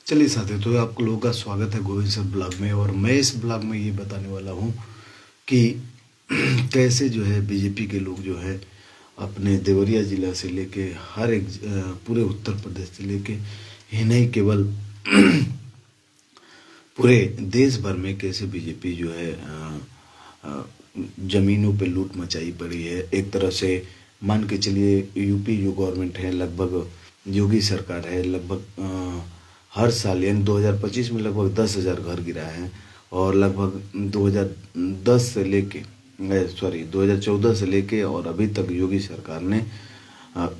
चलिए साथियों, तो आप लोगों का स्वागत है गोविंद सर ब्लॉग में। और मैं इस ब्लॉग में ये बताने वाला हूँ कि कैसे जो है बीजेपी के लोग जो है अपने देवरिया जिला से लेके हर एक पूरे उत्तर प्रदेश से लेके ही नहीं केवल पूरे देश भर में कैसे बीजेपी जो है अ, जमीनों पे लूट मचाई पड़ी है। एक तरह से मान के चलिए, यूपी जो गवर्नमेंट है, लगभग योगी सरकार है, लगभग हर साल यानी 2025 में लगभग 10,000 घर गिराए हैं। और लगभग 2010 से लेके 2014 से लेके और अभी तक योगी सरकार ने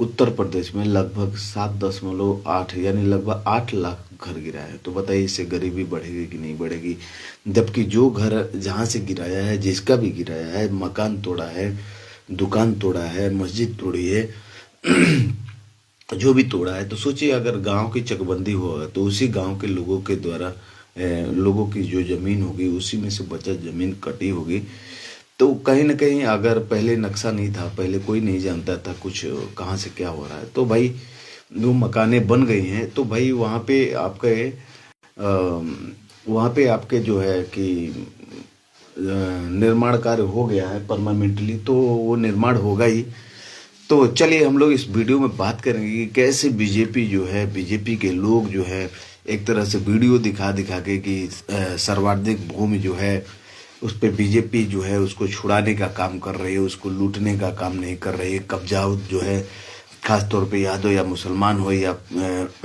उत्तर प्रदेश में लगभग 7.8 यानी लगभग 8 लाख घर गिराया है। तो बताइए, इससे गरीबी बढ़ेगी कि नहीं बढ़ेगी? जबकि जो घर जहाँ से गिराया है, जिसका भी गिराया है, मकान तोड़ा है, दुकान तोड़ा है, मस्जिद तोड़ी है, जो भी तोड़ा है, तो सोचिए अगर गांव की चकबंदी हुआ तो उसी गांव के लोगों के द्वारा लोगों की जो जमीन होगी उसी में से बचत जमीन कटी होगी। तो कहीं ना कहीं अगर पहले नक्शा नहीं था, पहले कोई नहीं जानता था कुछ कहाँ से क्या हो रहा है, तो भाई वो मकाने बन गई हैं, तो भाई वहाँ पे आपके जो है कि निर्माण कार्य हो गया है परमानेंटली, तो वो निर्माण होगा ही। तो चलिए हम लोग इस वीडियो में बात करेंगे कि कैसे बीजेपी जो है, बीजेपी के लोग जो है एक तरह से वीडियो दिखा दिखा के कि सर्वाधिक भूमि जो है उस पे बीजेपी जो है उसको छुड़ाने का काम कर रही है, उसको लूटने का काम नहीं कर रही है। कब्जा जो है, खास तौर पे यादव या मुसलमान हो या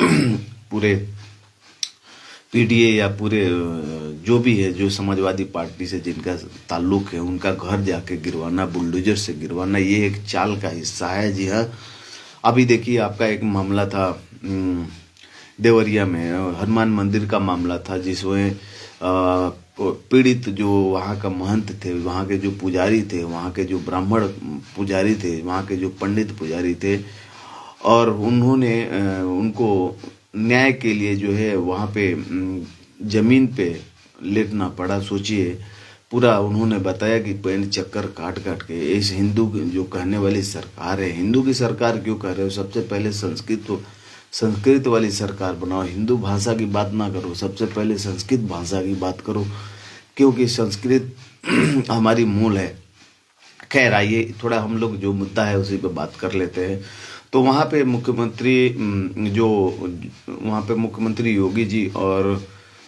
पूरे पीडीए या पूरे जो भी है, जो समाजवादी पार्टी से जिनका ताल्लुक है, उनका घर जाके गिरवाना, बुलडोजर से गिरवाना, ये एक चाल का हिस्सा है। जी हाँ, अभी देखिए आपका एक मामला था देवरिया में, हनुमान मंदिर का मामला था, जिसमें पीड़ित जो वहाँ का महंत थे, वहाँ के जो पुजारी थे, वहाँ के जो ब्राह्मण पुजारी थे, वहाँ के जो पंडित पुजारी थे, और उन्होंने उनको न्याय के लिए जो है वहाँ पे जमीन पे लेटना पड़ा। सोचिए, पूरा उन्होंने बताया कि पेड़ चक्कर काट काट के इस हिंदू जो कहने वाली सरकार है, हिंदू की सरकार क्यों कह रहे हो? सबसे पहले संस्कृत वाली सरकार बनाओ, हिंदू भाषा की बात ना करो, सबसे पहले संस्कृत भाषा की बात करो, क्योंकि संस्कृत हमारी मूल है। खैर, आइए थोड़ा हम लोग जो मुद्दा है उसी पे बात कर लेते हैं। तो वहाँ पे मुख्यमंत्री योगी जी, और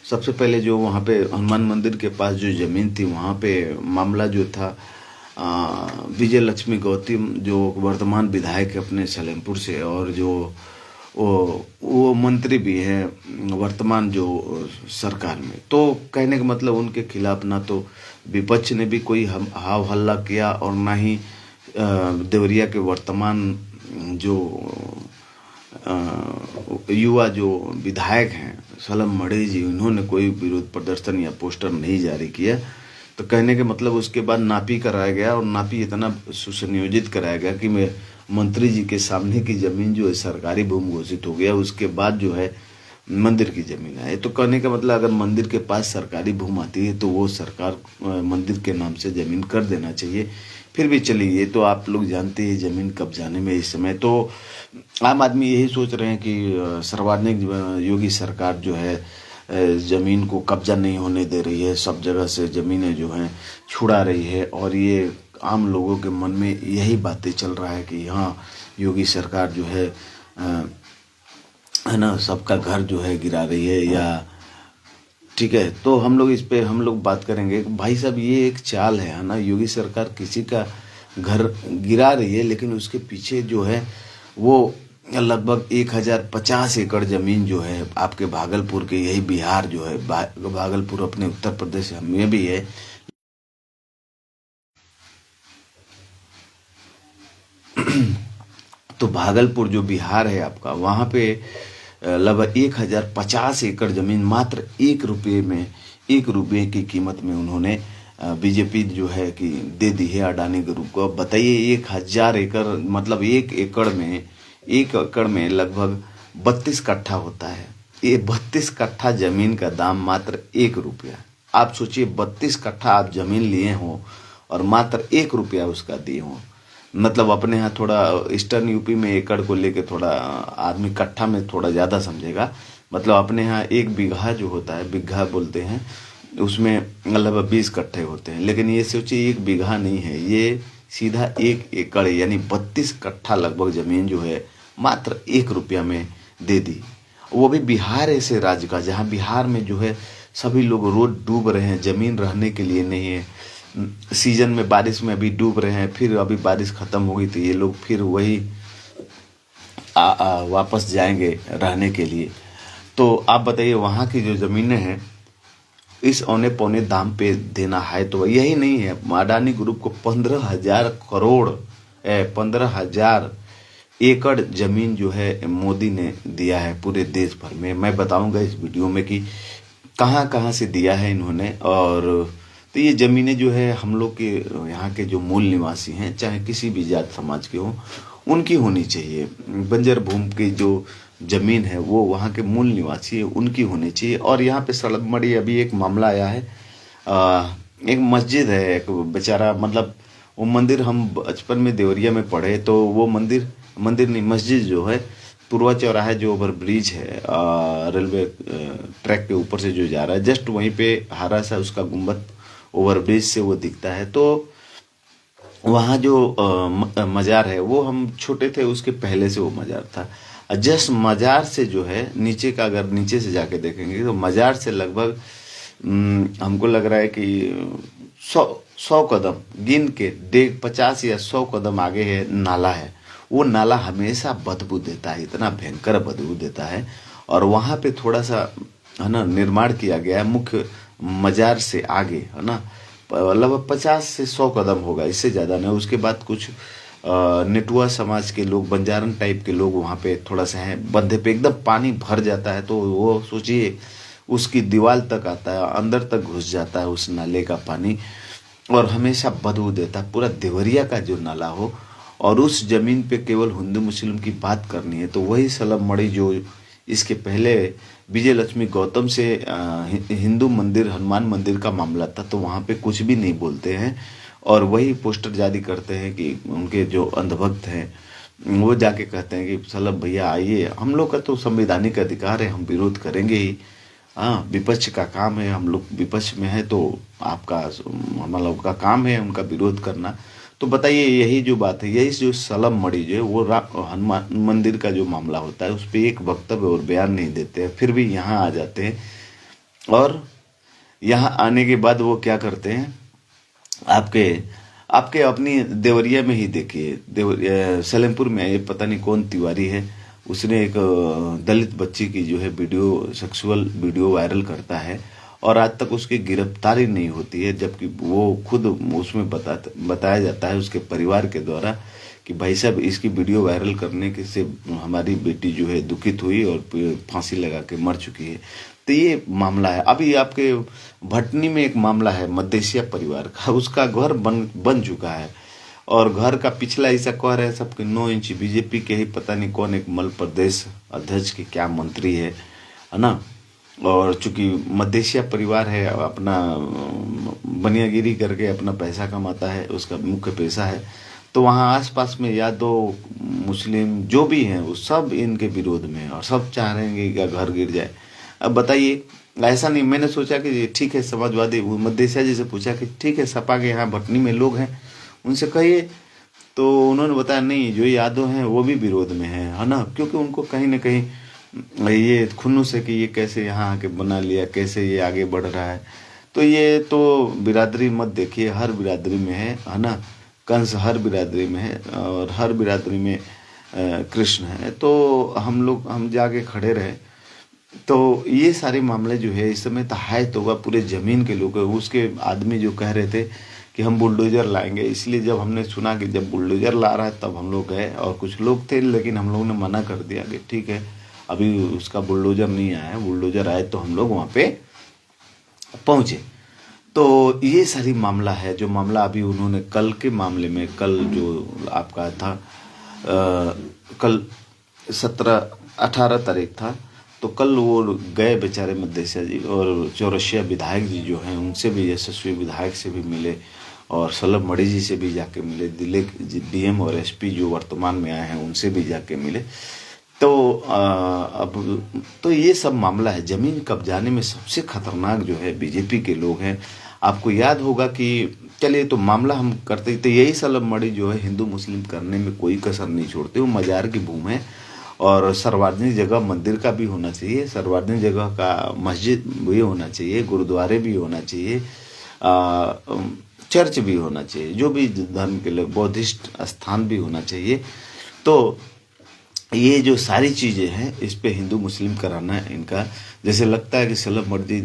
सबसे पहले जो वहाँ पे हनुमान मंदिर के पास जो जमीन थी, वहाँ पे मामला जो था, विजय लक्ष्मी गौतम जो वर्तमान विधायक है अपने सलेमपुर से, और जो वो मंत्री भी हैं वर्तमान जो सरकार में, तो कहने का मतलब उनके खिलाफ ना तो विपक्ष ने भी कोई हाव हल्ला किया, और ना ही देवरिया के वर्तमान जो युवा जो विधायक हैं सलम मड़ई जी, उन्होंने कोई विरोध प्रदर्शन या पोस्टर नहीं जारी किया। तो कहने के मतलब उसके बाद नापी कराया गया, और नापी इतना सुनियोजित कराया गया कि मैं मंत्री जी के सामने की जमीन जो है सरकारी भूमि घोषित हो गया, उसके बाद जो है मंदिर की जमीन है। तो कहने का मतलब अगर मंदिर के पास सरकारी भूमि आती है तो वो सरकार मंदिर के नाम से जमीन कर देना चाहिए। फिर भी चलिए, ये तो आप लोग जानते हैं जमीन कब्जाने में इस समय तो आम आदमी यही सोच रहे हैं कि सर्वाधिक योगी सरकार जो है जमीन को कब्जा नहीं होने दे रही है, सब जगह से जमीनें जो हैं छुड़ा रही है, और ये आम लोगों के मन में यही बातें चल रहा है कि हाँ, योगी सरकार जो है ना, सबका घर जो है गिरा रही है, या ठीक है। तो हम लोग इस पे हम लोग बात करेंगे भाई साहब, ये एक चाल है ना, योगी सरकार किसी का घर गिरा रही है, लेकिन उसके पीछे जो है वो लगभग 1050 एकड़ जमीन जो है आपके भागलपुर के, यही बिहार जो है, भागलपुर अपने उत्तर प्रदेश में भी है। तो भागलपुर जो बिहार है आपका, वहाँ पे लगभग 1050 एकड़ जमीन मात्र 1 रुपये में, 1 रुपये की कीमत में उन्होंने बीजेपी जो है कि दे दी है अडानी ग्रुप को। अब बताइए, 1000 एकड़ मतलब 1 एकड़ में लगभग 32 कट्ठा होता है। ये 32 कट्ठा जमीन का दाम मात्र 1 रुपया। आप सोचिए, 32 कट्ठा आप जमीन लिए हो और मात्र 1 रुपया उसका दिए हो। मतलब अपने यहाँ थोड़ा ईस्टर्न यूपी में एकड़ को लेके थोड़ा आदमी कट्ठा में थोड़ा ज़्यादा समझेगा। मतलब अपने यहाँ एक बीघा जो होता है, बिघा बोलते हैं, उसमें मतलब 20 कट्ठे होते हैं। लेकिन ये सोचिए एक बीघा नहीं है, ये सीधा 1 एकड़ यानी 32 कट्ठा लगभग जमीन जो है मात्र 1 रुपया में दे दी। वो भी बिहार ऐसे राज्य का जहाँ बिहार में जो है सभी लोग रोज डूब रहे हैं, जमीन रहने के लिए नहीं है। सीजन में बारिश में अभी डूब रहे हैं, फिर अभी बारिश खत्म हो गई तो ये लोग फिर वही वापस जाएंगे रहने के लिए। तो आप बताइए वहाँ की जो ज़मीनें हैं इस औने पौने दाम पे देना है तो यही नहीं है। अडानी ग्रुप को 15,000 करोड़ 15,000 एकड़ जमीन जो है मोदी ने दिया है पूरे देश भर में। मैं बताऊंगा इस वीडियो में कि कहाँ कहाँ से दिया है इन्होंने। और तो ये ज़मीनें जो है हम लोग के यहाँ के जो मूल निवासी हैं, चाहे किसी भी जात समाज के हों, उनकी होनी चाहिए। बंजर भूमि की जो ज़मीन है वो वहाँ के मूल निवासी है उनकी होनी चाहिए। और यहाँ पे सड़क अभी एक मामला आया है, एक मस्जिद है, एक बेचारा मतलब वो मंदिर हम बचपन में देवरिया में पढ़े तो वो मंदिर नहीं मस्जिद जो है पूर्वा चौराहा जो ओवर ब्रिज है रेलवे ट्रैक के ऊपर से जो जा रहा है, जस्ट वहीं पे हरा सा उसका गुम्बद ओवर ब्रिज से वो दिखता है। तो वहाँ जो मज़ार है वो हम छोटे थे उसके पहले से वो मज़ार था। जस्ट मज़ार से जो है नीचे का अगर नीचे से जाके देखेंगे तो मज़ार से लगभग हमको लग रहा है कि 100 कदम गिन के 50 या 100 कदम आगे है नाला है। वो नाला हमेशा बदबू देता है, इतना भयंकर बदबू देता है। और वहाँ पे थोड़ा सा है ना निर्माण किया गया है मुख्य मज़ार से आगे, है ना, लगभग 50 से 100 कदम होगा, इससे ज़्यादा नहीं। उसके बाद कुछ नेटुआ समाज के लोग, बंजारन टाइप के लोग वहाँ पे थोड़ा सा हैं, बंधे पे एकदम पानी भर जाता है तो वो सोचिए उसकी दीवार तक आता है, अंदर तक घुस जाता है उस नाले का पानी और हमेशा बदबू देता है। पूरा देवरिया का जो नाला हो और उस जमीन पे केवल हिंदू मुस्लिम की बात करनी है तो वही सलब मणि जो इसके पहले विजय लक्ष्मी गौतम से हिंदू मंदिर हनुमान मंदिर का मामला था तो वहाँ पे कुछ भी नहीं बोलते हैं और वही पोस्टर जारी करते हैं कि उनके जो अंधभक्त हैं वो जाके कहते हैं कि सलब भैया आइए, हम लोग का तो संवैधानिक अधिकार है, हम विरोध करेंगे ही। हाँ, विपक्ष का काम है, हम लोग विपक्ष में है तो आपका हम लोग का काम है उनका विरोध करना। तो बताइए यही जो बात है, यही जो सलम मणि जो है वो हनुमान मंदिर का जो मामला होता है उस पर एक वक्तव्य और बयान नहीं देते हैं, फिर भी यहाँ आ जाते हैं। और यहाँ आने के बाद वो क्या करते हैं, आपके अपनी देवरिया में ही देखिए, देवरिया सलेमपुर में ये पता नहीं कौन तिवारी है, उसने एक दलित बच्ची की जो है वीडियो सेक्सुअल वीडियो वायरल करता है और आज तक उसकी गिरफ्तारी नहीं होती है, जबकि वो खुद उसमें बताया जाता है उसके परिवार के द्वारा कि भाई साहब इसकी वीडियो वायरल करने के से हमारी बेटी जो है दुखित हुई और फांसी लगा के मर चुकी है। तो ये मामला है। अभी आपके भटनी में एक मामला है मदेशिया परिवार का, उसका घर बन चुका है और घर का पिछला हिस्सा कह रहे हैं सबके 9 इंच बीजेपी के ही पता नहीं कौन एक मध्य प्रदेश अध्यक्ष के क्या मंत्री है ना। और चूंकि मदेशिया परिवार है अपना बनियागिरी करके अपना पैसा कमाता है, उसका मुख्य पेशा है, तो वहाँ आसपास में यादव मुस्लिम जो भी हैं वो सब इनके विरोध में हैं और सब चाह रहे हैं कि घर गिर जाए। अब बताइए, ऐसा नहीं, मैंने सोचा कि ठीक है समाजवादी मदेशिया जी से पूछा कि ठीक है सपा के यहाँ भटनी में लोग हैं उनसे कहिए, तो उन्होंने बताया नहीं जो यादव हैं वो भी विरोध में है ना, क्योंकि उनको कहीं ना कहीं ये खुन्नूस है कि ये कैसे यहाँ आके बना लिया, कैसे ये आगे बढ़ रहा है। तो ये तो बिरादरी मत देखिए, हर बिरादरी में है ना, कंस हर बिरादरी में है और हर बिरादरी में कृष्ण है। तो हम जाके खड़े रहे। तो ये सारे मामले जो है इस समय तो है तो वह पूरे ज़मीन के लोग, उसके आदमी जो कह रहे थे कि हम बुलडोज़र लाएंगे, इसलिए जब हमने सुना कि जब बुलडोज़र ला रहा है तब हम लोग गए और कुछ लोग थे लेकिन हम लोगों ने मना कर दिया कि ठीक है अभी उसका बुलडोज़र नहीं आया, बुलडोज़र आए तो हम लोग वहाँ पे पहुँचे। तो ये सारी मामला है जो मामला अभी उन्होंने कल के मामले में, कल जो आपका था कल 18 तारीख था, तो कल वो गए बेचारे मदेशिया जी और चौरसिया विधायक जी जो हैं उनसे भी, यशस्वी विधायक से भी मिले और सलभ मणि जी से भी जाके मिले, दिल्ली डीएम और एसपी जो वर्तमान में आए हैं उनसे भी जाके मिले। तो अब तो ये सब मामला है। जमीन कब्जाने में सबसे खतरनाक जो है बीजेपी के लोग हैं। आपको याद होगा कि चलिए तो मामला हम करते थे, यही सलभ मणि जो है हिंदू मुस्लिम करने में कोई कसर नहीं छोड़ते। वो मजार की भूमि है और सार्वजनिक जगह मंदिर का भी होना चाहिए, सार्वजनिक जगह का मस्जिद भी होना चाहिए, गुरुद्वारे भी होना चाहिए, चर्च भी होना चाहिए, जो भी धर्म के लोग, बौद्धिस्ट स्थान भी होना चाहिए। तो ये जो सारी चीज़ें हैं इस पे हिंदू मुस्लिम कराना इनका, जैसे लगता है कि सलभ मर्जी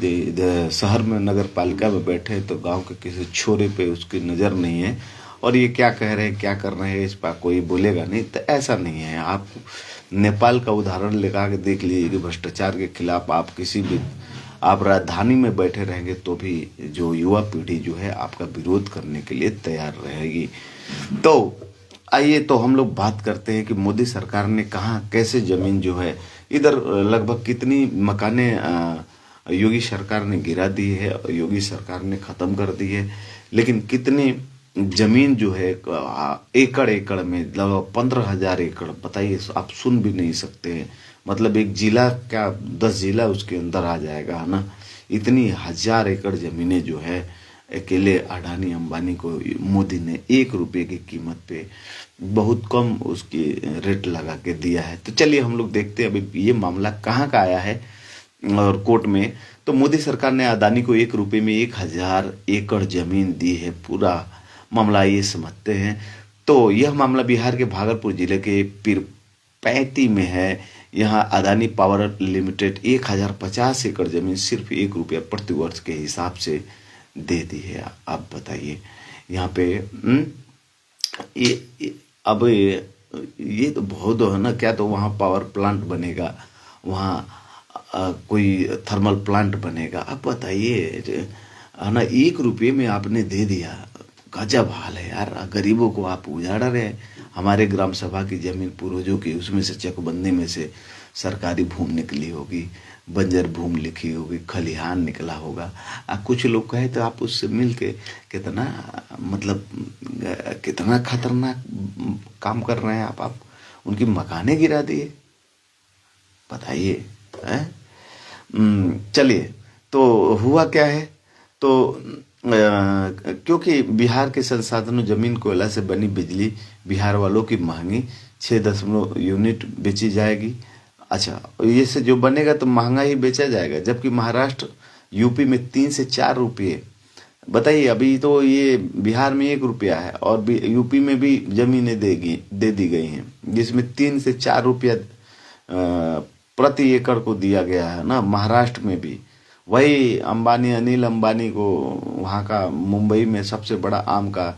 शहर में नगर पालिका में बैठे तो गांव के किसी छोरे पे उसकी नज़र नहीं है और ये क्या कह रहे हैं क्या कर रहे हैं इस पर कोई बोलेगा नहीं। तो ऐसा नहीं है। आप नेपाल का उदाहरण लगा के देख लीजिए कि भ्रष्टाचार के खिलाफ आप किसी भी आप राजधानी में बैठे रहेंगे तो भी जो युवा पीढ़ी जो है आपका विरोध करने के लिए तैयार रहेगी। तो आइए तो हम लोग बात करते हैं कि मोदी सरकार ने कहाँ कैसे जमीन जो है इधर लगभग कितनी मकाने योगी सरकार ने गिरा दी है, योगी सरकार ने खत्म कर दी है, लेकिन कितनी जमीन जो है एकड़ एकड़ में लगभग 15,000 एकड़, बताइए आप सुन भी नहीं सकते हैं। मतलब एक जिला क्या 10 जिला उसके अंदर आ जाएगा, है ना। इतनी 1,000 एकड़ जमीनें जो है अकेले अडानी अंबानी को मोदी ने 1 रुपये की कीमत पे बहुत कम उसकी रेट लगा के दिया है। तो चलिए हम लोग देखते हैं अभी ये मामला कहाँ का आया है और कोर्ट में। तो मोदी सरकार ने अडानी को 1 रुपये में 1,000 एकड़ जमीन दी है। पूरा मामला ये समझते हैं। तो यह मामला बिहार के भागलपुर जिले के पीरपैंती में है। यहाँ अडानी पावर लिमिटेड 1,050 एकड़ जमीन सिर्फ 1 रुपया प्रति वर्ष के हिसाब से दे दी है। आप बताइए यहाँ पे अब ये तो बहुत है ना। क्या तो वहाँ पावर प्लांट बनेगा, वहाँ कोई थर्मल प्लांट बनेगा। अब बताइए है ना, 1 रुपये में आपने दे दिया। गजब हाल है यार। गरीबों को आप उजाड़ रहे हैं। हमारे ग्राम सभा की जमीन पूर्वजों की, उसमें से चकबंदी में से सरकारी भूमि निकली होगी, बंजर भूमि लिखी होगी, खलिहान निकला होगा। कुछ लोग कहे तो आप उससे मिल के कितना मतलब कितना खतरनाक काम कर रहे हैं आप उनकी मकाने गिरा दिए। बताइए। चलिए तो हुआ क्या है। तो क्योंकि बिहार के संसाधनों जमीन कोयला से बनी बिजली बिहार वालों की महंगी 6 यूनिट बेची जाएगी। अच्छा, ये से जो बनेगा तो महंगा ही बेचा जाएगा, जबकि महाराष्ट्र यूपी में 3 से 4 रुपये। बताइए, अभी तो ये बिहार में 1 रुपया है और यूपी में भी जमीनें दे दी गई हैं जिसमें 3 से 4 रुपया प्रति एकड़ को दिया गया है ना। महाराष्ट्र में भी वही अनिल अंबानी को वहाँ का मुंबई में सबसे बड़ा आम का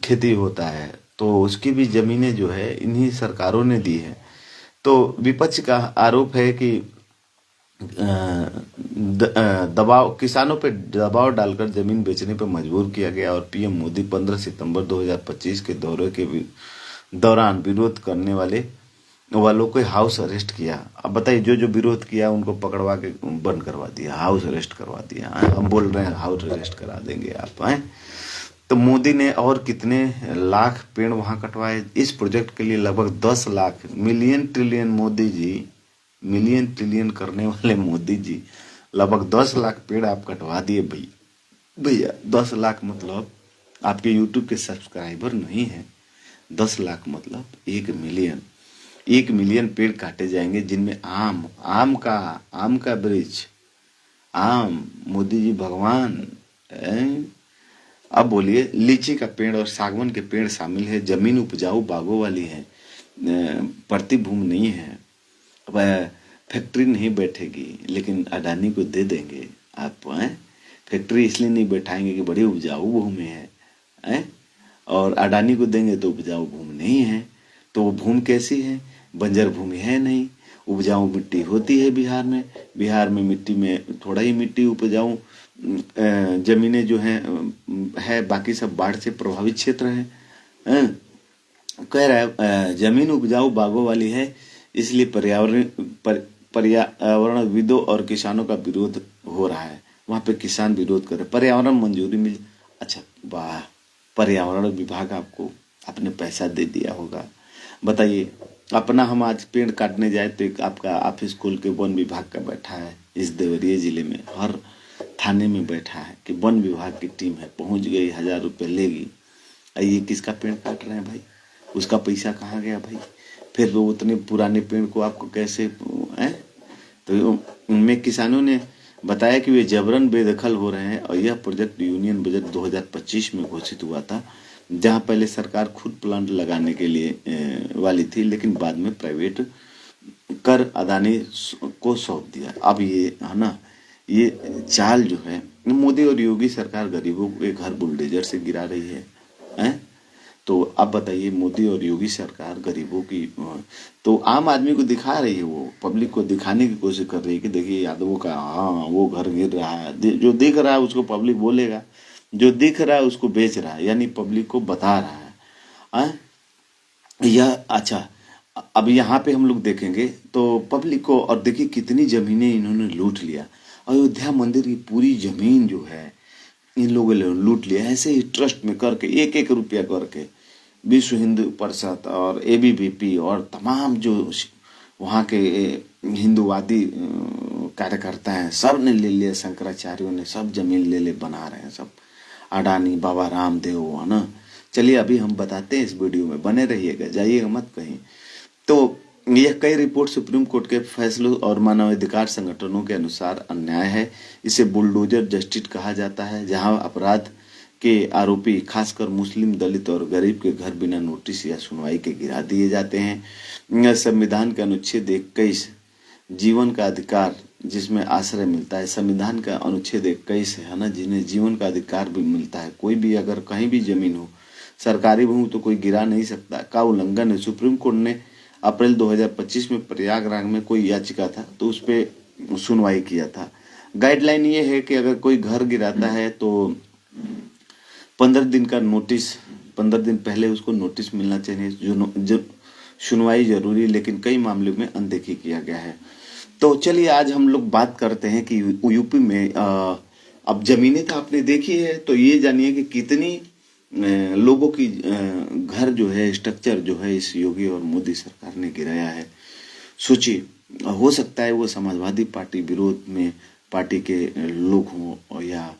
खेती होता है, तो उसकी भी जमीनें जो है इन्हीं सरकारों ने दी है। तो विपक्ष का आरोप है कि दबाव किसानों पे दबाव डालकर जमीन बेचने पर मजबूर किया गया और पीएम मोदी 15 सितंबर 2025 के दौरे के दौरान विरोध करने वालों को हाउस अरेस्ट किया। अब बताइए, जो विरोध किया उनको पकड़वा के बंद करवा दिया, हाउस अरेस्ट करवा दिया। हम बोल रहे हैं हाउस अरेस्ट करा देंगे आप हैं। तो मोदी ने और कितने लाख पेड़ वहां कटवाए। इस प्रोजेक्ट के लिए लगभग 10 lakh million trillion Modi ji, million trillion करने वाले मोदी जी लगभग 10 लाख पेड़ आप कटवा दिए भैया। 10 लाख मतलब आपके यूट्यूब के सब्सक्राइबर नहीं है। 10 लाख मतलब 1 मिलियन। 1 मिलियन पेड़ काटे जाएंगे जिनमें आम का वृक्ष, आम मोदी जी भगवान। अब बोलिए, लीची का पेड़ और सागवान के पेड़ शामिल है। जमीन उपजाऊ बागों वाली है, पड़ती भूमि नहीं है। अब फैक्ट्री नहीं बैठेगी, लेकिन अडानी को दे देंगे आप। फैक्ट्री इसलिए नहीं बैठाएंगे कि बड़ी उपजाऊ भूमि है, और अडानी को देंगे तो उपजाऊ भूमि नहीं है। तो वो भूमि कैसी है? बंजर भूमि है नहीं। उपजाऊ मिट्टी होती है बिहार में मिट्टी में थोड़ा ही मिट्टी उपजाऊ जमीनें जो है बाकी सब बाढ़ से प्रभावित क्षेत्र है। कह रहा है जमीन उपजाऊ बागों वाली है, इसलिए पर्यावरणविदों और किसानों का विरोध हो रहा है। वहां पे किसान विरोध कर रहे, पर्यावरण मंजूरी मिल। अच्छा वाह, पर्यावरण विभाग आपको आपने पैसा दे दिया होगा। बताइए, अपना हम आज पेड़ काटने जाए तो एक आपका ऑफिस खोल के वन विभाग का बैठा है इस देवरिया जिले में, हर थाने में बैठा है कि वन विभाग की टीम है, पहुंच गई, 1000 रुपये लेगी। ये किसका पेड़ काट रहे हैं भाई? उसका पैसा कहाँ गया भाई? फिर वो उतने पुराने पेड़ को आपको कैसे है? तो उनमें किसानों ने बताया कि वे जबरन बेदखल हो रहे हैं और यह प्रोजेक्ट यूनियन बजट 2025 में घोषित हुआ था, जहां पहले सरकार खुद प्लांट लगाने के लिए वाली थी, लेकिन बाद में प्राइवेट कर अदानी को सौंप दिया। अब ये है ना, ये चाल जो है, मोदी और योगी सरकार गरीबों के घर बुलडोजर से गिरा रही है? तो अब बताइए, मोदी और योगी सरकार गरीबों की तो आम आदमी को दिखा रही है, वो पब्लिक को दिखाने की कोशिश कर रही है कि देखिए यादवों का हाँ वो घर गिर रहा है। जो दिख रहा है उसको पब्लिक बोलेगा, जो दिख रहा है उसको बेच रहा है, यानी पब्लिक को बता रहा है। यह अच्छा, अब यहाँ पे हम लोग देखेंगे तो पब्लिक को, और देखिए कितनी जमीनें इन्होंने लूट लिया। अयोध्या मंदिर की पूरी जमीन जो है इन लोगों ने लूट लिया, ऐसे ही ट्रस्ट में करके 1-1 रुपया करके विश्व हिंदू परिषद और एबीवीपी और तमाम जो वहाँ के हिंदूवादी कार्यकर्ता हैं, सब ने ले लिया, शंकराचार्यों ने सब जमीन ले ले बना रहे हैं, सब अडानी, बाबा रामदेव, है ना। चलिए अभी हम बताते हैं, इस वीडियो में बने रहिएगा, जाइएगा मत कहीं। तो यह कई रिपोर्ट सुप्रीम कोर्ट के फैसलों और मानवाधिकार संगठनों के अनुसार अन्याय है। इसे बुलडोजर जस्टिस कहा जाता है, जहां अपराध के आरोपी खासकर मुस्लिम, दलित और गरीब के घर बिना नोटिस या सुनवाई के गिरा दिए जाते हैं। संविधान के अनुच्छेद 21 जीवन का अधिकार जिसमें आश्रय मिलता है, संविधान का अनुच्छेद 21 है ना, जिन्हें जीवन का अधिकार भी मिलता है। कोई भी अगर कहीं भी जमीन हो, सरकारी भूमि तो कोई गिरा नहीं सकता, का उल्लंघन है। सुप्रीम कोर्ट ने अप्रैल 2025 में प्रयागराज में कोई याचिका था तो उस पर सुनवाई किया था। गाइडलाइन ये है कि अगर कोई घर गिराता है तो 15 दिन का नोटिस, 15 दिन पहले उसको नोटिस मिलना चाहिए, जो सुनवाई जरूरी, लेकिन कई मामलों में अनदेखी किया गया है। तो चलिए आज हम लोग बात करते हैं कि यूपी में अब जमीनें तो आपने देखी है, तो ये जानिए कि कितनी लोगों की घर जो है, स्ट्रक्चर जो है इस योगी और मोदी सरकार ने गिराया है। सोचिए, हो सकता है वो समाजवादी पार्टी विरोध में पार्टी के लोग हों और या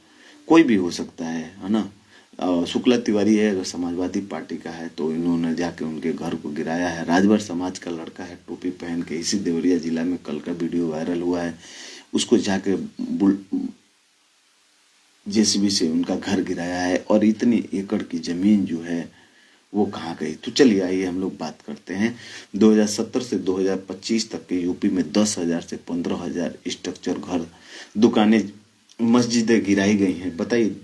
कोई भी हो सकता है ना। शुक्ला तिवारी है, अगर समाजवादी पार्टी का है तो इन्होंने जाके उनके घर को गिराया है। राजभर समाज का लड़का है, टोपी पहन के, इसी देवरिया जिला में कल का वीडियो वायरल हुआ है, उसको जाके जेसीबी से उनका घर गिराया है। और इतनी एकड़ की जमीन जो है वो कहाँ गई? तो चलिए आइए हम लोग बात करते हैं। 2017 से 2025 तक के यूपी में 10,000 से 15,000 स्ट्रक्चर, घर, दुकानें, मस्जिदें गिराई गई हैं। बताइए,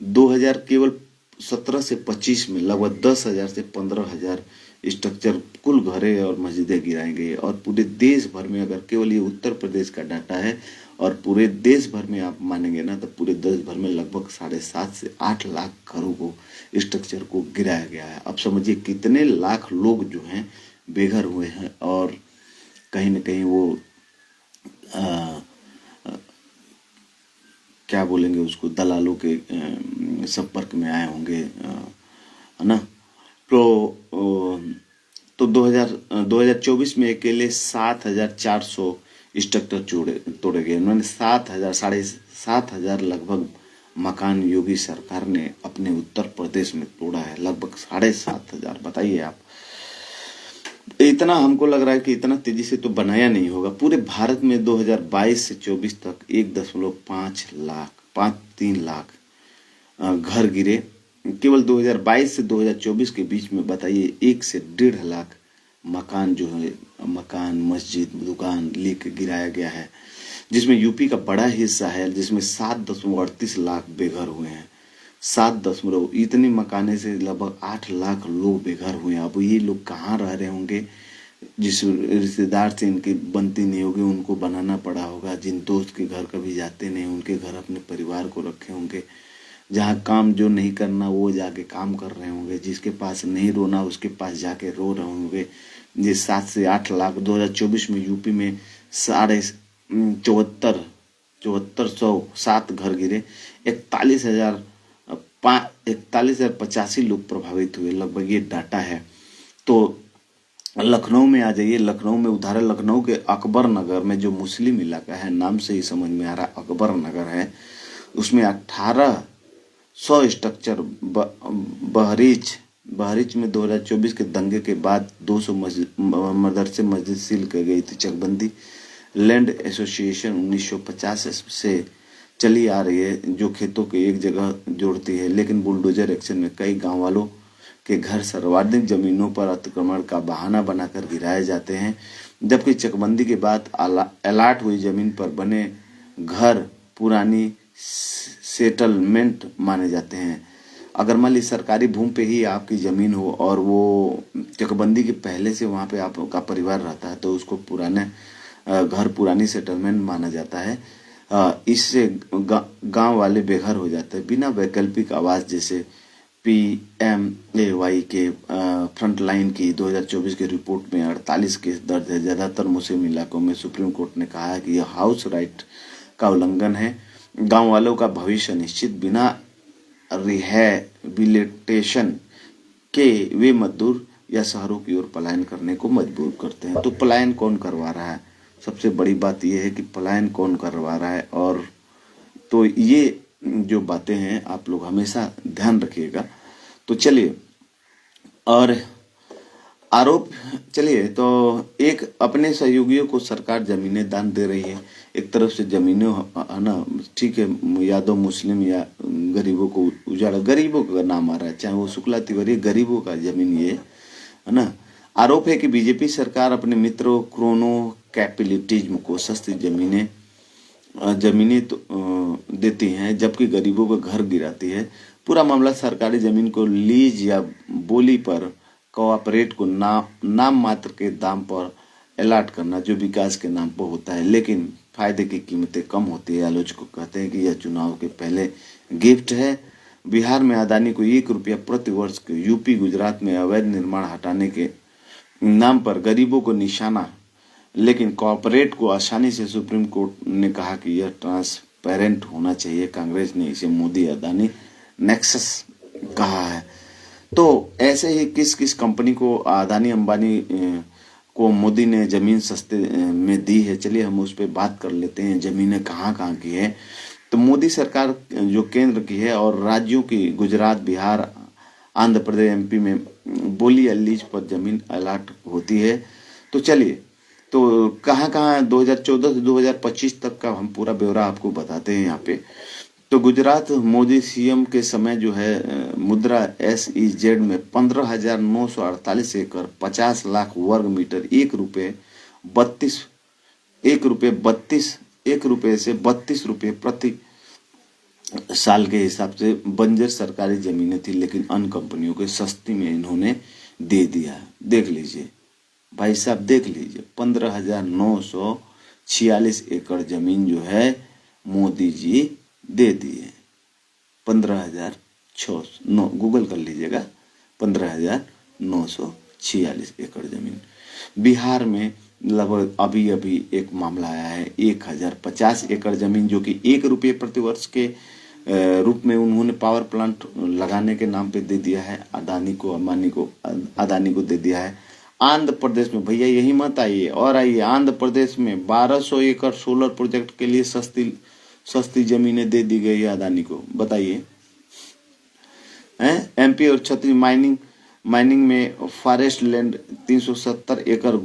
2000 केवल 17 से 25 में लगभग 10,000 से 15,000 स्ट्रक्चर, कुल घरें और मस्जिदें गिराई गई। और पूरे देश भर में, अगर केवल ये उत्तर प्रदेश का डाटा है, और पूरे देश भर में आप मानेंगे ना तो पूरे देश भर में लगभग 7.5 से 8 लाख घरों को, स्ट्रक्चर को गिराया गया है। अब समझिए कितने लाख लोग जो हैं बेघर हुए हैं और कहीं न कहीं वो क्या बोलेंगे उसको, दलालों के संपर्क में आए होंगे, है ना। तो 2024 में अकेले 7,400 स्ट्रक्चर तोड़े गए। उन्होंने 7,000 लगभग मकान योगी सरकार ने अपने उत्तर प्रदेश में तोड़ा है, लगभग 7,500। बताइए आप, इतना हमको लग रहा है कि इतना तेजी से तो बनाया नहीं होगा। पूरे भारत में 2022 से 24 तक 1.53 लाख घर गिरे। केवल 2022 से 2024 के बीच में बताइए 1 से 1.5 लाख मकान जो है, मकान, मस्जिद, दुकान लेके गिराया गया है, जिसमें यूपी का बड़ा हिस्सा है, जिसमें 7.38 लाख बेघर हुए हैं। 7 इतनी मकाने से लगभग 8 लाख लोग बेघर हुए हैं। अब ये लोग कहाँ रह रहे होंगे? जिस रिश्तेदार से इनकी बनती नहीं होगी उनको बनाना पड़ा होगा, जिन दोस्त के घर कभी जाते नहीं उनके घर अपने परिवार को रखे होंगे, जहाँ काम जो नहीं करना वो जाके काम कर रहे होंगे, जिसके पास नहीं रोना उसके पास जाके रो रहे होंगे। ये 7 से 8 लाख 2024 में यूपी में 74,707 घर गिरे। 41,000 41,085 लोग प्रभावित हुए, लगभग ये डाटा है। तो लखनऊ में आ जाइए, लखनऊ में उदाहरण, लखनऊ के अकबर नगर में जो मुस्लिम इलाका है, नाम से ही समझ में आ रहा अकबर नगर है, उसमें 1800 स्ट्रक्चर बहरीच में 2024 के दंगे के बाद 200 मदरसे मस्जिद सील कर गई थी चकबंदी। लैंड एसोसिएशन 1950 से चली आ रही है, जो खेतों को एक जगह जोड़ती है, लेकिन बुलडोजर एक्शन में कई गांव वालों के घर सर्वाधिक जमीनों पर अतिक्रमण का बहाना बनाकर गिराए जाते हैं, जबकि चकबंदी के बाद अलाट हुई जमीन पर बने घर पुरानी सेटलमेंट माने जाते हैं। अगर मान ली सरकारी भूमि पे ही आपकी जमीन हो और वो चकबंदी के पहले से वहाँ पे आपका परिवार रहता है, तो उसको पुराने घर पुरानी सेटलमेंट माना जाता है। इससे गांव वाले बेघर हो जाते हैं बिना वैकल्पिक आवास, जैसे PMAY के फ्रंटलाइन की 2024 की रिपोर्ट में 48 केस दर्ज है। ज्यादातर मुस्लिम इलाकों में सुप्रीम कोर्ट ने कहा है कि यह हाउस राइट का उल्लंघन है। गांव वालों का भविष्य निश्चित बिना रिहैबिलिटेशन के वे मजदूर या शहरों की ओर पलायन करने को मजबूर करते हैं। तो पलायन कौन करवा रहा है? सबसे बड़ी बात यह है कि पलायन कौन करवा रहा है। और तो ये जो बातें हैं आप लोग हमेशा ध्यान रखिएगा। तो चलिए, और आरोप, चलिए, तो एक अपने सहयोगियों को सरकार जमीनें दान दे रही है। एक तरफ से जमीनें है ना, ठीक है, यादव मुस्लिम या गरीबों को उजाड़ा, गरीबों का नाम आ रहा है, चाहे वो शुक्ला तिवारी, गरीबों का जमीन ये है ना। आरोप है कि बीजेपी सरकार अपने मित्रों क्रोनो कैपिटलिज्म को सस्ती जमीनें तो देती हैं, जबकि गरीबों को घर गिराती है। पूरा मामला सरकारी जमीन को लीज या बोली पर कोऑपरेट को नाम मात्र के दाम पर अलाट करना, जो विकास के नाम पर होता है, लेकिन फायदे की कीमतें कम होती है। आलोचक कहते हैं कि यह चुनाव के पहले गिफ्ट है। बिहार में अदानी को 1 रुपया प्रति वर्ष, यूपी गुजरात में अवैध निर्माण हटाने के नाम पर गरीबों को निशाना, लेकिन कॉर्पोरेट को आसानी से। सुप्रीम कोर्ट ने कहा कि यह ट्रांसपेरेंट होना चाहिए। कांग्रेस ने इसे मोदी अदानी नेक्सस कहा है। तो ऐसे ही किस किस कंपनी को, अदानी अंबानी को मोदी ने जमीन सस्ते में दी है, चलिए हम उस पर बात कर लेते हैं। जमीनें कहाँ कहाँ की है? तो मोदी सरकार जो केंद्र की है और राज्यों की गुजरात, बिहार, आंध्र प्रदेश, MP में बोली या लीज पर जमीन अलाट होती है। तो चलिए, तो कहाँ कहाँ 2014 से 2025 तक का हम पूरा ब्यौरा आपको बताते हैं यहाँ पे। तो गुजरात मोदी CM के समय जो है मुद्रा SEZ में 15,948 एकड़, 50 लाख वर्ग मीटर, 1 रुपये से 32 रुपये प्रति साल के हिसाब से बंजर सरकारी जमीनें थी, लेकिन अन्य कंपनियों के सस्ती में इन्होंने दे दिया। देख लीजिए भाई साहब, देख लीजिए, 15,946 एकड़ जमीन जो है मोदी जी दे दिए। 15,609, गूगल कर लीजिएगा, 15,946 एकड़ जमीन। बिहार में लगभग अभी अभी एक मामला आया है, 1,050 एकड़ जमीन, जो कि 1 रुपये प्रति वर्ष के रूप में उन्होंने पावर प्लांट लगाने के नाम पे दे दिया है। अदानी को दे दिया है। आंध्र प्रदेश में, भैया यही मत आइए और आइए, आंध्र प्रदेश में 1200 एकड़ सोलर प्रोजेक्ट के लिए सस्ती जमीनें दे दी गई है अदानी को। बताइए, MP और छत्तीस माइनिंग में फॉरेस्ट लैंड 370 एकड़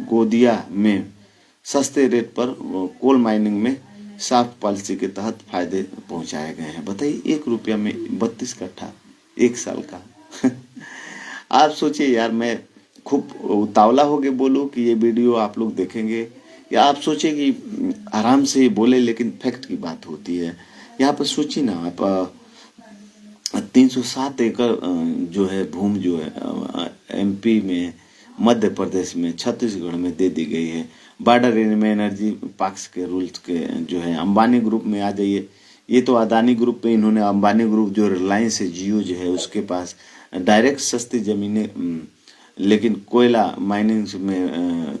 गोदिया में सस्ते रेट पर कोल माइनिंग में साफ पॉलिसी के तहत फायदे पहुंचाए गए हैं। बताइए, 1 रुपया में 32 कट्ठा 1 साल का। आप सोचिए यार, मैं खूब उतावला होके बोलूं कि ये वीडियो आप लोग देखेंगे, या आप सोचिए कि आराम से बोले, लेकिन फैक्ट की बात होती है। यहाँ पर सोचिए ना आप, 307 एकड़ जो है भूमि जो है MP में, मध्य प्रदेश में, छत्तीसगढ़ में दे दी गई है। बॉर्डर एरिया में एनर्जी पार्क्स के रूल्स के जो है अंबानी ग्रुप में आ जाइए। ये तो अदानी ग्रुप में इन्होंने, अंबानी ग्रुप जो रिलायंस है, जियो जो है, उसके पास डायरेक्ट सस्ती जमीनें, लेकिन कोयला माइनिंग में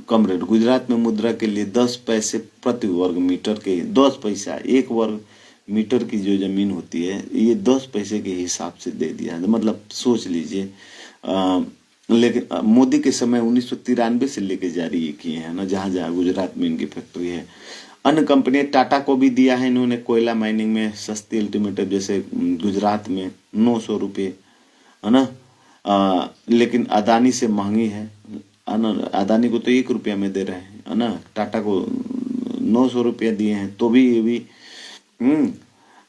कम रेट। गुजरात में मुद्रा के लिए 10 पैसे प्रति वर्ग मीटर के, 10 पैसा 1 वर्ग मीटर की जो जमीन होती है ये 10 पैसे के हिसाब से दे दिया है। मतलब सोच लीजिए, लेकिन मोदी के समय 1993 से लेके जारी ये किए हैं ना, जहां जहां गुजरात में इनकी फैक्ट्री है। अन्य कंपनी टाटा को भी दिया है इन्होंने कोयला माइनिंग में सस्ती अल्टीमेटम, जैसे गुजरात में 900 रुपये है ना। लेकिन अदानी से महंगी है। अदानी को तो 1 रुपया में दे रहे हैं है ना, टाटा को 900 रुपया दिए हैं तो भी ये भी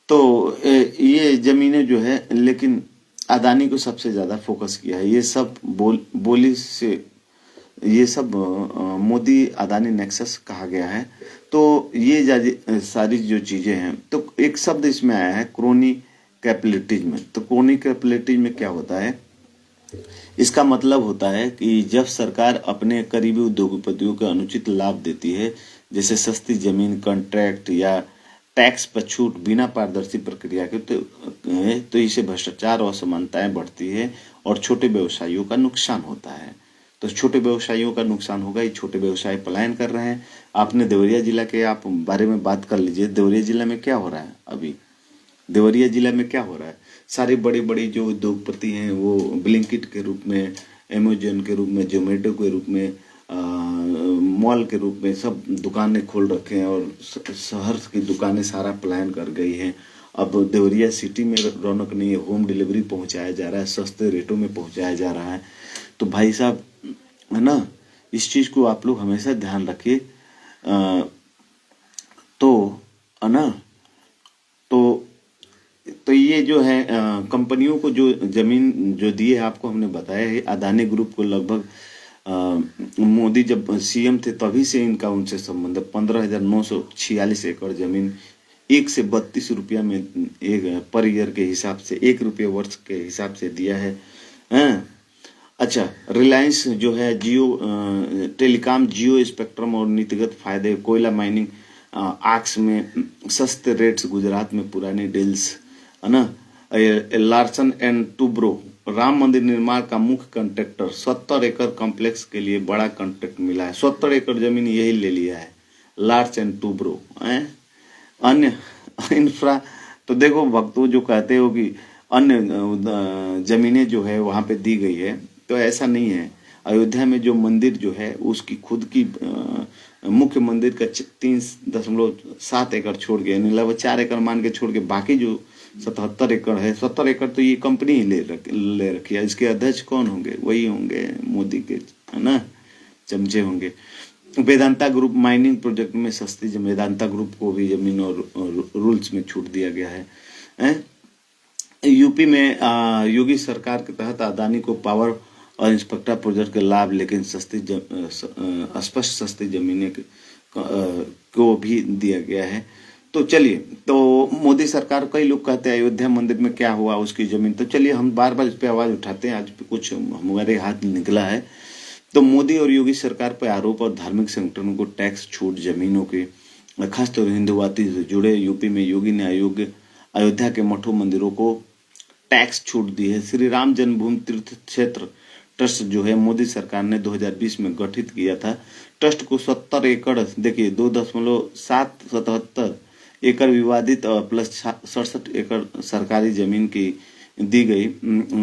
तो ये जमीनें जो है, लेकिन अदानी को सबसे ज्यादा फोकस किया है। ये सब बोली से ये सब मोदी अदानी नेक्सस कहा गया है। तो ये सारी जो चीजें हैं, तो एक शब्द इसमें आया है क्रोनी कैपिटलिज्म। तो क्रोनी कैपिटलिज्म में क्या होता है, इसका मतलब होता है कि जब सरकार अपने करीबी उद्योगपतियों को अनुचित लाभ देती है, जैसे सस्ती जमीन, कॉन्ट्रैक्ट या टैक्स पर छूट बिना पारदर्शी प्रक्रिया के, तो इससे भ्रष्टाचार और असमानताएं बढ़ती है और छोटे व्यवसायियों का नुकसान होता है। तो छोटे व्यवसायियों का नुकसान होगा, ये छोटे व्यवसायी पलायन कर रहे हैं। आपने देवरिया जिला के आप बारे में बात कर लीजिए, देवरिया जिला में क्या हो रहा है अभी, देवरिया जिला में क्या हो रहा है, सारे बड़े बड़े जो उद्योगपति हैं वो ब्लिंकिट के रूप में, अमेजोन के रूप में, जोमेटो के रूप में, मॉल के रूप में सब दुकानें खोल रखे हैं और शहर की दुकानें सारा पलायन कर गई हैं। अब देवरिया सिटी में रौनक नहीं है, होम डिलीवरी पहुंचाया जा रहा है, सस्ते रेटों में पहुंचाया जा रहा है। तो भाई साहब है ना, इस चीज को आप लोग हमेशा ध्यान रखिए। तो है ना, तो ये जो है कंपनियों को जो जमीन जो दी है, आपको हमने बताया है, अदानी ग्रुप को लगभग मोदी जब सीएम थे तभी से इनका उनसे संबंध है। 15,946 एकड़ जमीन 1 से 32 रुपया में एक पर ईयर के हिसाब से, 1 रुपये वर्ष के हिसाब से दिया है। अच्छा, रिलायंस जो है जियो टेलीकॉम, जियो स्पेक्ट्रम और नीतिगत फायदे, कोयला माइनिंग, आक्स में सस्ते रेट्स, गुजरात में पुरानी डील्स है ना। लार्सन एंड टूब्रो राम मंदिर निर्माण का मुख्य कॉन्ट्रैक्टर, 70 एकड़ कॉम्प्लेक्स के लिए बड़ा कॉन्ट्रैक्ट मिला है। 70 एकड़ जमीन यही ले लिया है लार्स एंड टूब्रो। अन्य इंफ्रा, तो देखो भक्तों जो कहते हो कि अन्य जमीनें जो है वहां पे दी गई है, तो ऐसा नहीं है। अयोध्या में जो मंदिर जो है उसकी खुद की मुख्य मंदिर का 3.7 एकड़ छोड़ के, यानी लगभग 4 एकड़ मान के छोड़ के, बाकी जो 77 एकड़ है, 70 एकड़ तो ये कंपनी ही ले रखी है। इसके अध्यक्ष कौन होंगे, वही होंगे मोदी के है ना, चमचे होंगे। वेदांता ग्रुप माइनिंग प्रोजेक्ट में सस्ती जमीन, वेदांता ग्रुप को भी जमीन और रूल्स में छूट दिया गया है। यूपी में योगी सरकार के तहत अदानी को पावर और इंस्पेक्टर प्रोजेक्ट के लाभ, लेकिन स्पष्ट सस्ती जमीनें को भी दिया गया है। तो चलिए, तो मोदी सरकार, कई लोग कहते हैं अयोध्या मंदिर में क्या हुआ उसकी जमीन, तो चलिए हम बार बार इस पे आवाज उठाते हैं, आज पे कुछ हमारे हाथ निकला है। तो मोदी और योगी सरकार पर आरोप और धार्मिक संगठनों को टैक्स छूट, जमीनों के खासतौर हिंदुवादी से जुड़े, यूपी में योगी ने अयोध्या के मठों मंदिरों को टैक्स छूट दी है। श्री राम जन्मभूमि तीर्थ क्षेत्र ट्रस्ट जो है मोदी सरकार ने 2020 में गठित किया था। ट्रस्ट को 70 एकड़, देखिए 2.777 एकड़ विवादित और प्लस 67 एकड़ सरकारी जमीन की दी गई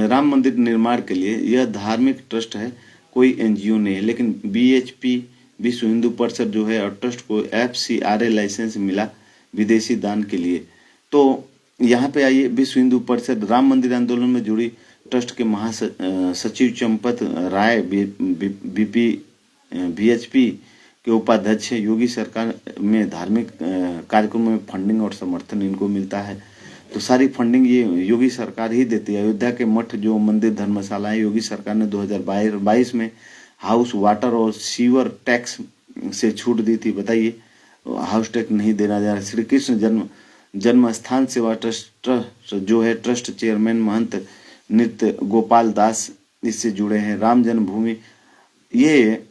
राम मंदिर निर्माण के लिए। यह धार्मिक ट्रस्ट है, कोई एनजीओ नहीं है। लेकिन बीएचपी विश्व हिंदू परिषद जो है और ट्रस्ट को एफसीआरए लाइसेंस मिला विदेशी दान के लिए। तो यहाँ पे आइए, विश्व हिंदू परिषद राम मंदिर आंदोलन में जुड़ी ट्रस्ट के महासचिव चंपत राय बीएचपी के उपाध्यक्ष है। योगी सरकार में धार्मिक कार्यक्रमों में फंडिंग और समर्थन इनको मिलता है। तो सारी फंडिंग ये योगी सरकार ही देती है। अयोध्या के मठ जो मंदिर धर्मशालाएं, योगी सरकार ने 2022 में हाउस वाटर और सीवर टैक्स से छूट दी थी। बताइए, हाउस टैक्स नहीं देना जा रहा। श्री कृष्ण जन्म स्थान सेवा ट्रस्ट जो है, ट्रस्ट चेयरमैन महंत नृत्य गोपाल दास इससे जुड़े हैं। राम जन्मभूमि, ये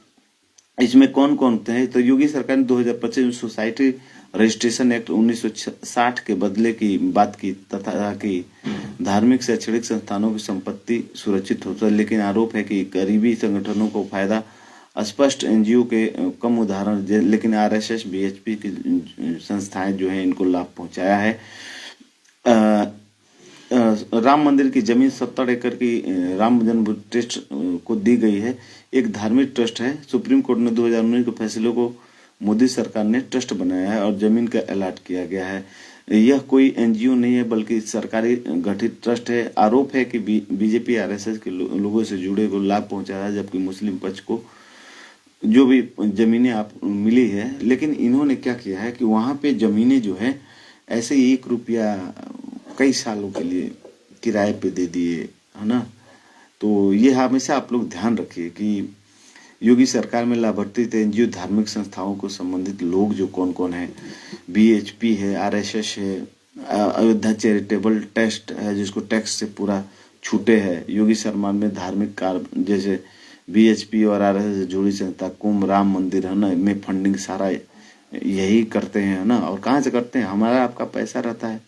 इसमें कौन कौन थे, तो योगी सरकार ने 2025 में सोसाइटी रजिस्ट्रेशन एक्ट 1960 के बदले की बात की तथा कि धार्मिक शैक्षणिक संस्थानों की संपत्ति सुरक्षित होता है। लेकिन आरोप है कि गरीबी संगठनों को फायदा स्पष्ट एनजीओ के कम उदाहरण, लेकिन आरएसएस बीएचपी की संस्थाएं जो है इनको लाभ पहुंचाया है। राम मंदिर की जमीन 70 एकड़ की राम जन्मभूमि ट्रस्ट को दी गई है। एक धार्मिक ट्रस्ट है। सुप्रीम कोर्ट ने 2019 के फैसले को मोदी सरकार ने ट्रस्ट बनाया है और जमीन का अलॉट किया गया है। यह कोई एनजीओ नहीं है बल्कि सरकारी गठित ट्रस्ट है। आरोप है कि बीजेपी आरएसएस के लोगों से जुड़े को लाभ पहुंचाया है, जबकि मुस्लिम पक्ष को जो भी जमीनें आप मिली है, लेकिन इन्होंने क्या किया है कि वहां पे जमीनें जो है ऐसे 1 रुपया कई सालों के लिए किराए पे दे दिए, है ना। तो ये हमेशा आप लोग ध्यान रखिए कि योगी सरकार में लाभान्वित एनजीओ धार्मिक संस्थाओं को संबंधित लोग जो कौन कौन है, बीएचपी है, आरएसएस है, अयोध्या चैरिटेबल ट्रस्ट है जिसको टैक्स से पूरा छूटे है, योगी सरकार में धार्मिक कार्य जैसे बीएचपी और आरएसएस से जुड़ी संस्था कुंभ, राम मंदिर, है ना, में फंडिंग सारा यही करते हैं, है ना। और कहाँ से करते हैं, हमारा आपका पैसा रहता है।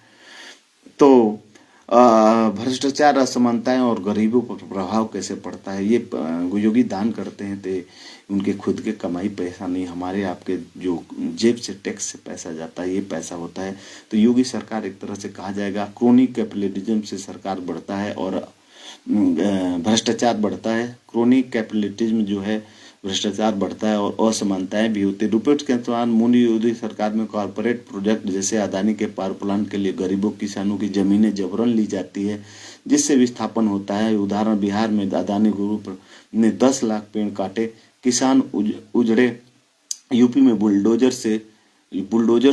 तो भ्रष्टाचार, असमानताएं और गरीबों पर प्रभाव कैसे पड़ता है, ये योगी दान करते हैं तो उनके खुद के कमाई पैसा नहीं, हमारे आपके जो जेब से टैक्स से पैसा जाता है, ये पैसा होता है। तो योगी सरकार एक तरह से कहा जाएगा क्रोनिक कैपिटलिज्म से सरकार बढ़ता है और भ्रष्टाचार बढ़ता है। क्रोनिक कैपिटलिज्म जो है भ्रष्टाचार बढ़ता है और असमानताएं भी होती है। रिपोर्ट के अनुसार मोदी सरकार में कॉरपोरेट प्रोजेक्ट जैसे अदानी के पावर प्लांट के लिए गरीबों किसानों की जमीनें जबरन ली जाती है, जिससे विस्थापन होता है। उदाहरण बिहार में अदानी ग्रुप ने 10 लाख पेड़ काटे, किसान उजड़े। यूपी में बुलडोजर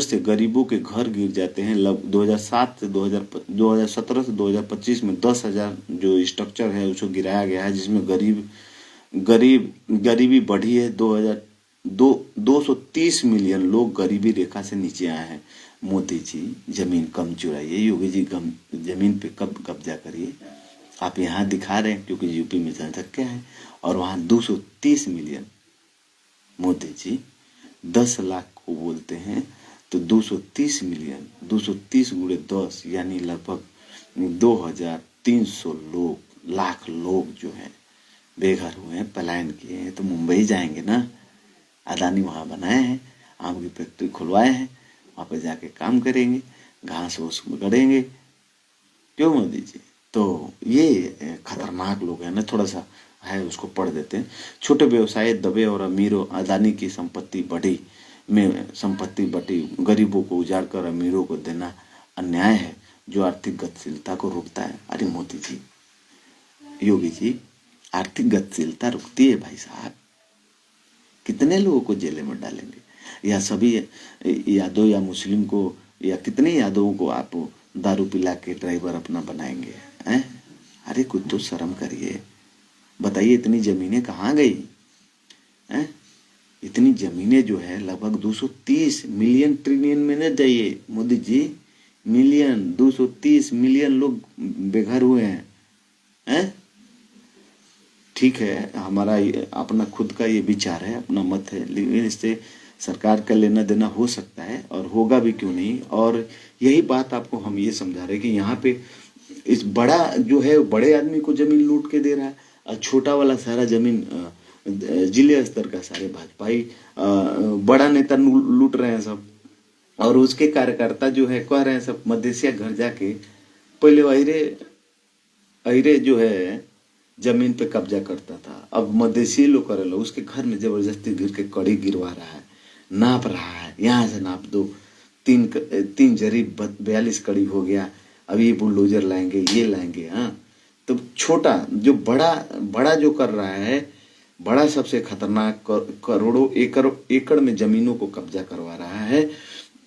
से गरीबों के घर गिर जाते हैं। 2017 से 2025 में 10,000 जो स्ट्रक्चर है उसको गिराया गया है, जिसमें गरीबी बढ़ी है। 230 मिलियन लोग गरीबी रेखा से नीचे आए हैं। मोदी जी जमीन कम चुराइए, योगी जी जमीन पे कब कब्जा करिए। आप यहाँ दिखा रहे हैं क्योंकि यूपी में जनसंख्या है और वहाँ 230 मिलियन। मोदी जी 10 लाख को बोलते हैं तो 230 मिलियन, 230 गुणे 10 यानी लगभग 2300 लाख लोग जो हैं बेघर हुए हैं, पलायन किए हैं। तो मुंबई जाएंगे ना, अदानी वहाँ बनाए हैं, आम की फैक्ट्री खुलवाए हैं, वहाँ पे जाके काम करेंगे, घास फूस गड़ेंगे। क्यों मोदी जी? तो ये खतरनाक लोग हैं ना, थोड़ा सा है उसको पढ़ देते हैं। छोटे व्यवसाय दबे और अमीरों, अदानी की संपत्ति बटी, गरीबों को उजाड़ कर अमीरों को देना अन्याय है जो आर्थिक गतिशीलता को रोकता है। अरे मोदी जी, योगी जी, आर्थिक गतिशीलता रुकती है भाई साहब। कितने लोगों को जेल में डालेंगे, या सभी यादव या मुस्लिम को, या कितने यादवों को आप दारू पिला के ड्राइवर अपना बनाएंगे हैं? अरे कुछ तो शर्म करिए। बताइए इतनी जमीनें कहाँ गई हैं? इतनी जमीनें जो है लगभग 230 मिलियन, ट्रिलियन में न जाइए मोदी जी, मिलियन, 230 मिलियन लोग बेघर हुए हैं। ठीक है, हमारा अपना खुद का ये विचार है, अपना मत है, लेकिन इससे सरकार का लेना देना हो सकता है और होगा भी, क्यों नहीं। और यही बात आपको हम ये समझा रहे हैं कि यहाँ पे इस बड़ा जो है बड़े आदमी को जमीन लूट के दे रहा है और छोटा वाला सारा जमीन जिले स्तर का सारे भाजपाई बड़ा नेता लूट रहे हैं सब। और उसके कार्यकर्ता जो है कह रहे हैं सब मधेसिया घर जाके पहले अहिरे जो है जमीन पे कब्जा करता था, अब मधेसी लोग करे लो, उसके घर में जबरदस्ती घिर के कड़ी गिरवा रहा है, नाप रहा है, यहाँ से नाप दो, 3 जरी 42 कड़ी हो गया, अब ये बुलडोजर लाएंगे, ये लाएंगे। हाँ, तो छोटा जो बड़ा जो कर रहा है, बड़ा सबसे खतरनाक करोड़ों एकड़ में जमीनों को कब्जा करवा रहा है।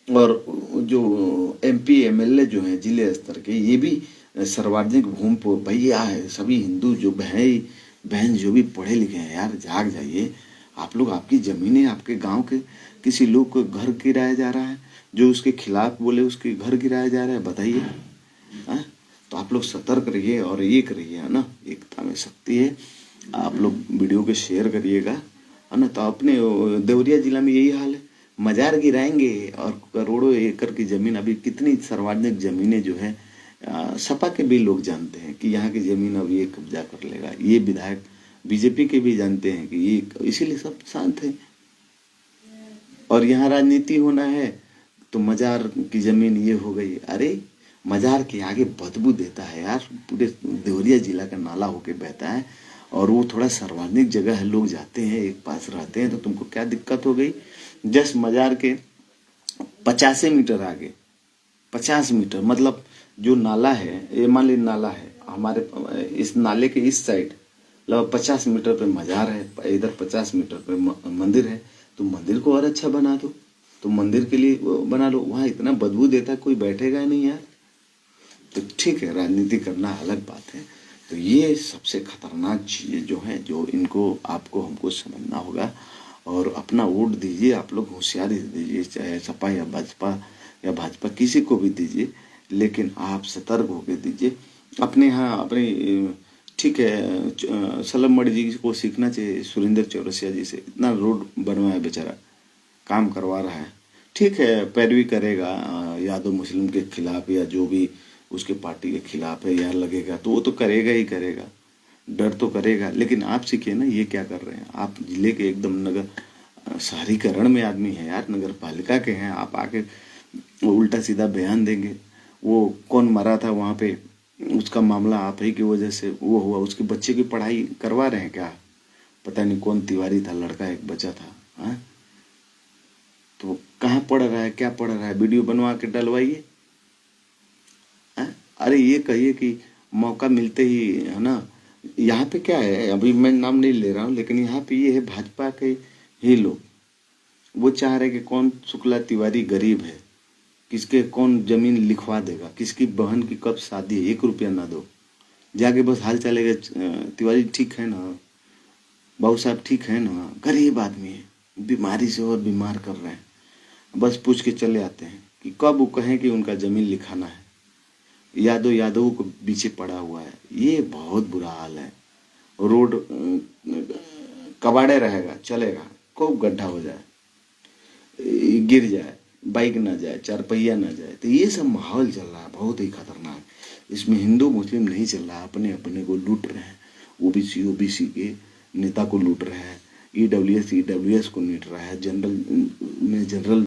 और जो एमपी एमएलए जो हैं जिले स्तर के, ये भी सार्वजनिक भूमि पर भैया है। सभी हिंदू जो बहन जो भी पढ़े लिखे हैं यार, जाग जाइए आप लोग। आपकी जमीनें आपके गांव के किसी लोग को घर गिराया जा रहा है, जो उसके खिलाफ बोले उसके घर गिराया जा रहा है, बताइए। तो आप लोग सतर्क रहिए और ये करिए, है ना, एकता में शक्ति है। आप लोग वीडियो को शेयर करिएगा, है ना। तो अपने देवरिया जिला में यही हाल है, मजार गिराएंगे और करोड़ों एकड़ की जमीन, अभी कितनी सार्वजनिक जमीनें जो है सपा के भी लोग जानते हैं कि यहाँ की जमीन अब ये कब्जा कर लेगा, ये विधायक बीजेपी के भी जानते हैं कि ये, इसीलिए सब शांत है। और यहाँ राजनीति होना है तो मजार की जमीन ये हो गई। अरे मजार के आगे बदबू देता है यार, पूरे देवरिया जिला का नाला होके बहता है, और वो थोड़ा सार्वजनिक जगह है, लोग जाते हैं, एक पास रहते हैं, तो तुमको क्या दिक्कत हो गई? जस्ट मजार के 50 मीटर आगे, 50 मीटर मतलब जो नाला है, ये मान ली नाला है हमारे, इस नाले के इस साइड लगभग 50 मीटर पे मजार है, इधर 50 मीटर पे मंदिर है। तो मंदिर को और अच्छा बना दो, तो मंदिर के लिए बना लो। वहां इतना बदबू देता कोई बैठेगा ही नहीं यार। तो ठीक है, राजनीति करना अलग बात है। तो ये सबसे खतरनाक चीजें जो है, जो इनको आपको हमको समझना होगा। और अपना वोट दीजिए, आप लोग होशियारी दीजिए, चाहे सपा या भाजपा किसी को भी दीजिए, लेकिन आप सतर्क होकर दीजिए। अपने यहाँ अपने ठीक है, सलम मणि जी को सीखना चाहिए, सुरेंद्र चौरसिया जी से। इतना रोड बनवाया बेचारा, काम करवा रहा है, ठीक है, पैरवी करेगा यादव मुस्लिम के खिलाफ या जो भी उसके पार्टी के खिलाफ है, या लगेगा तो वो तो करेगा ही करेगा, डर तो करेगा। लेकिन आप सीखिए ना, ये क्या कर रहे हैं आप? जिले के एकदम नगर शहरीकरण में आदमी है यार, नगर पालिका के हैं, आप आके उल्टा सीधा बयान देंगे। वो कौन मरा था वहां पे, उसका मामला आप ही की वजह से वो हुआ, उसके बच्चे की पढ़ाई करवा रहे हैं क्या? पता नहीं कौन तिवारी था, लड़का एक बच्चा था, हाँ? तो कहाँ पढ़ रहा है, क्या पढ़ रहा है? वीडियो बनवा के डलवाइए। अरे ये कहिए कि मौका मिलते ही, है ना। यहाँ पे क्या है, अभी मैं नाम नहीं ले रहा हूँ, लेकिन यहाँ पे ये है भाजपा के ही लोग, वो चाह रहे कि कौन शुक्ला तिवारी गरीब है, किसके कौन जमीन लिखवा देगा, किसकी बहन की कब शादी है, 1 रुपया ना दो, जाके बस हाल चलेगा, तिवारी ठीक है ना, बाबू साहब ठीक है ना, गरीब आदमी है, बीमारी से और बीमार कर रहे हैं, बस पूछ के चले आते हैं कि कब वो कहें कि उनका जमीन लिखाना है। यादव को पीछे पड़ा हुआ है, ये बहुत बुरा हाल है। रोड कबाड़े रहेगा, चलेगा, खूब गड्ढा हो जाए, गिर जाए, बाइक ना जाए, 4 पहिया ना जाए, तो ये सब माहौल चल रहा है बहुत ही खतरनाक। इसमें हिंदू मुस्लिम नहीं चल रहा, अपने अपने को लूट रहे हैं। ओबीसी के नेता को लूट रहे हैं, ईडब्ल्यूएस को लूट रहा है, जनरल में जनरल